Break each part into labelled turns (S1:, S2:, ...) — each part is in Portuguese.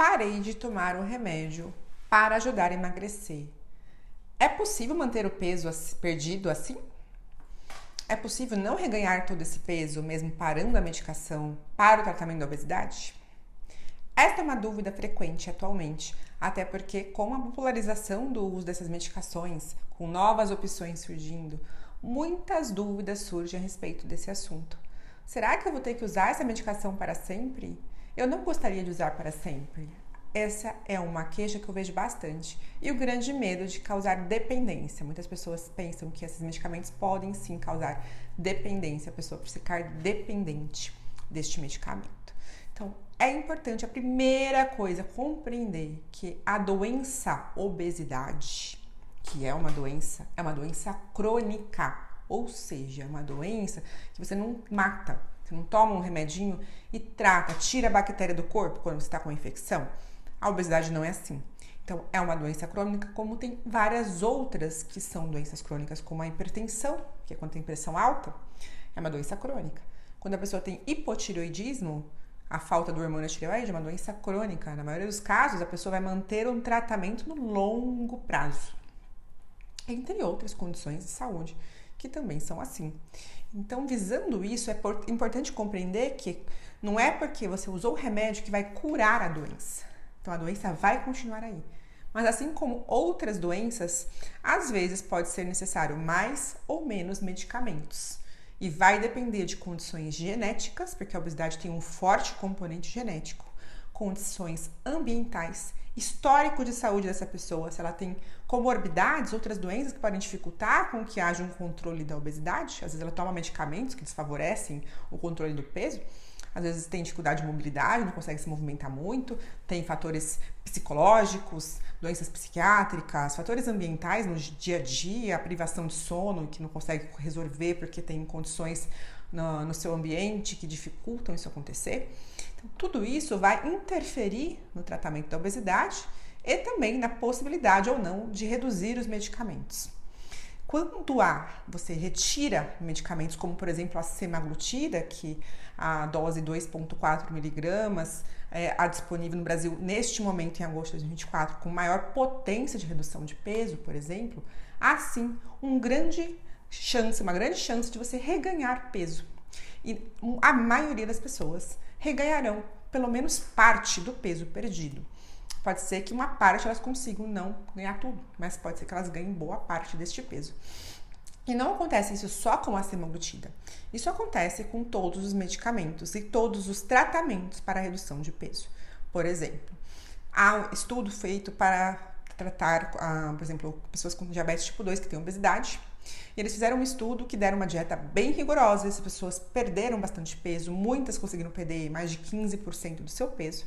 S1: parei de tomar um remédio para ajudar a emagrecer. É possível manter o peso perdido assim? É possível não reganhar todo esse peso mesmo parando a medicação para o tratamento da obesidade? Esta é uma dúvida frequente atualmente, até porque com a popularização do uso dessas medicações, com novas opções surgindo, muitas dúvidas surgem a respeito desse assunto. Será que eu vou ter que usar essa medicação para sempre? Eu não gostaria de usar para sempre. Essa é uma queixa que eu vejo bastante. E o grande medo de causar dependência. Muitas pessoas pensam que esses medicamentos podem sim causar dependência, a pessoa ficar dependente deste medicamento. Então, é importante a primeira coisa compreender que a doença obesidade, que é uma doença crônica, ou seja, é uma doença que você não mata, você não toma um remedinho e trata, tira a bactéria do corpo quando você está com infecção. A obesidade não é assim. Então, é uma doença crônica, como tem várias outras que são doenças crônicas, como a hipertensão, que é quando tem pressão alta, é uma doença crônica. Quando a pessoa tem hipotireoidismo, a falta do hormônio tireoide é uma doença crônica. Na maioria dos casos, a pessoa vai manter um tratamento no longo prazo. Entre outras condições de saúde, que também são assim. Então, visando isso, é importante compreender que não é porque você usou o remédio que vai curar a doença. Então, a doença vai continuar aí. Mas assim como outras doenças, às vezes pode ser necessário mais ou menos medicamentos. E vai depender de condições genéticas, porque a obesidade tem um forte componente genético, condições ambientais, histórico de saúde dessa pessoa, se ela tem comorbidades, outras doenças que podem dificultar com que haja um controle da obesidade. Às vezes ela toma medicamentos que desfavorecem o controle do peso. Às vezes tem dificuldade de mobilidade, não consegue se movimentar muito, tem fatores psicológicos, doenças psiquiátricas, fatores ambientais no dia a dia, a privação de sono que não consegue resolver porque tem condições no seu ambiente que dificultam isso acontecer. Então, tudo isso vai interferir no tratamento da obesidade e também na possibilidade ou não de reduzir os medicamentos. Quando você retira medicamentos como, por exemplo, a semaglutida, que a dose 2,4 miligramas é disponível no Brasil neste momento, em agosto de 2024, com maior potência de redução de peso, por exemplo, há sim uma grande chance de você reganhar peso. E a maioria das pessoas reganharão pelo menos parte do peso perdido. Pode ser que uma parte elas consigam não ganhar tudo, mas pode ser que elas ganhem boa parte deste peso. E não acontece isso só com a semaglutida. Isso acontece com todos os medicamentos e todos os tratamentos para a redução de peso. Por exemplo, há um estudo feito para tratar, por exemplo, pessoas com diabetes tipo 2 que têm obesidade. E eles fizeram um estudo que deram uma dieta bem rigorosa. Essas pessoas perderam bastante peso, muitas conseguiram perder mais de 15% do seu peso.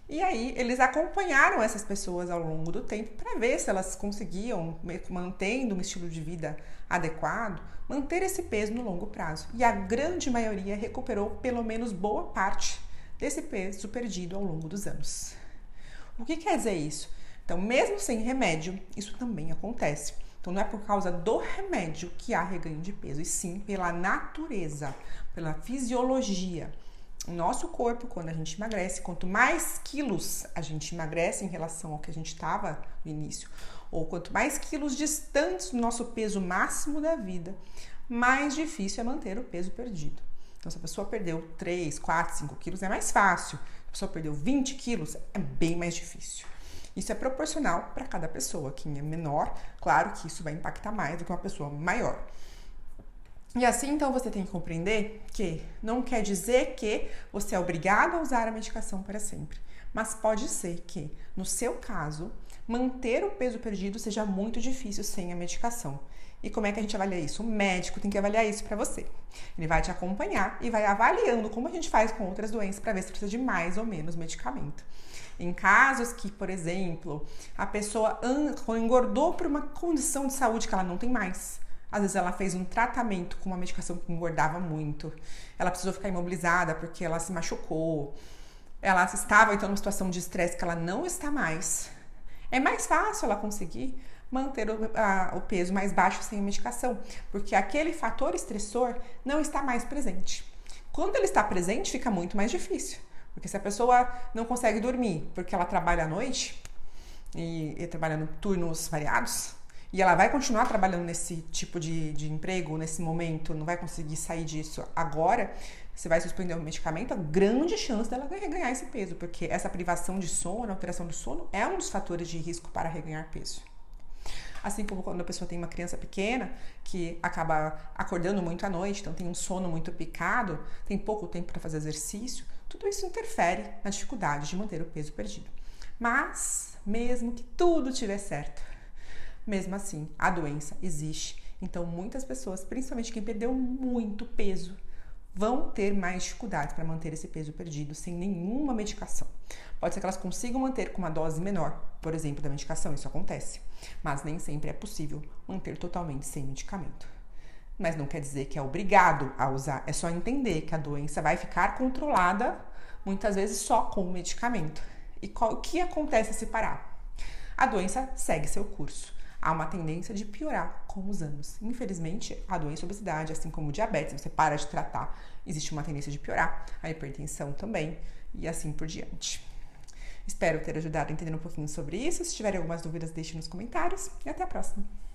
S1: E aí, eles acompanharam essas pessoas ao longo do tempo para ver se elas conseguiam, mantendo um estilo de vida adequado, manter esse peso no longo prazo. E a grande maioria recuperou pelo menos boa parte desse peso perdido ao longo dos anos. O que quer dizer isso? Então, mesmo sem remédio, isso também acontece. Então, não é por causa do remédio que há reganho de peso, e sim pela natureza, pela fisiologia. O nosso corpo, quando a gente emagrece, quanto mais quilos a gente emagrece em relação ao que a gente estava no início, ou quanto mais quilos distantes do nosso peso máximo da vida, mais difícil é manter o peso perdido. Então, se a pessoa perdeu 3, 4, 5 quilos, é mais fácil. Se a pessoa perdeu 20 quilos, é bem mais difícil. Isso é proporcional para cada pessoa. Quem é menor, claro que isso vai impactar mais do que uma pessoa maior. E assim, então, você tem que compreender que não quer dizer que você é obrigado a usar a medicação para sempre. Mas pode ser que, no seu caso, manter o peso perdido seja muito difícil sem a medicação. E como é que a gente avalia isso? O médico tem que avaliar isso para você. Ele vai te acompanhar e vai avaliando como a gente faz com outras doenças para ver se precisa de mais ou menos medicamento. Em casos que, por exemplo, a pessoa engordou por uma condição de saúde que ela não tem mais. Às vezes ela fez um tratamento com uma medicação que engordava muito. Ela precisou ficar imobilizada porque ela se machucou. Ela estava então numa situação de estresse que ela não está mais. É mais fácil ela conseguir manter o peso mais baixo sem medicação, porque aquele fator estressor não está mais presente. Quando ele está presente, fica muito mais difícil, Porque se a pessoa não consegue dormir porque ela trabalha à noite e trabalha em turnos variados, e ela vai continuar trabalhando nesse tipo de emprego, nesse momento, não vai conseguir sair disso agora, você vai suspender o medicamento, a grande chance dela reganhar esse peso, porque essa privação de sono, alteração do sono, é um dos fatores de risco para reganhar peso. Assim como quando a pessoa tem uma criança pequena que acaba acordando muito à noite, então tem um sono muito picado, tem pouco tempo para fazer exercício, tudo isso interfere na dificuldade de manter o peso perdido. Mas, mesmo que tudo estiver certo, mesmo assim, a doença existe. Então, muitas pessoas, principalmente quem perdeu muito peso, vão ter mais dificuldades para manter esse peso perdido sem nenhuma medicação. Pode ser que elas consigam manter com uma dose menor, por exemplo, da medicação, isso acontece. Mas nem sempre é possível manter totalmente sem medicamento. Mas não quer dizer que é obrigado a usar, é só entender que a doença vai ficar controlada, muitas vezes só com o medicamento. E o que acontece se parar? A doença segue seu curso. Há uma tendência de piorar com os anos. Infelizmente, a doença obesidade, assim como o diabetes, você para de tratar, existe uma tendência de piorar. A hipertensão também, e assim por diante. Espero ter ajudado a entender um pouquinho sobre isso. Se tiverem algumas dúvidas, deixem nos comentários. E até a próxima!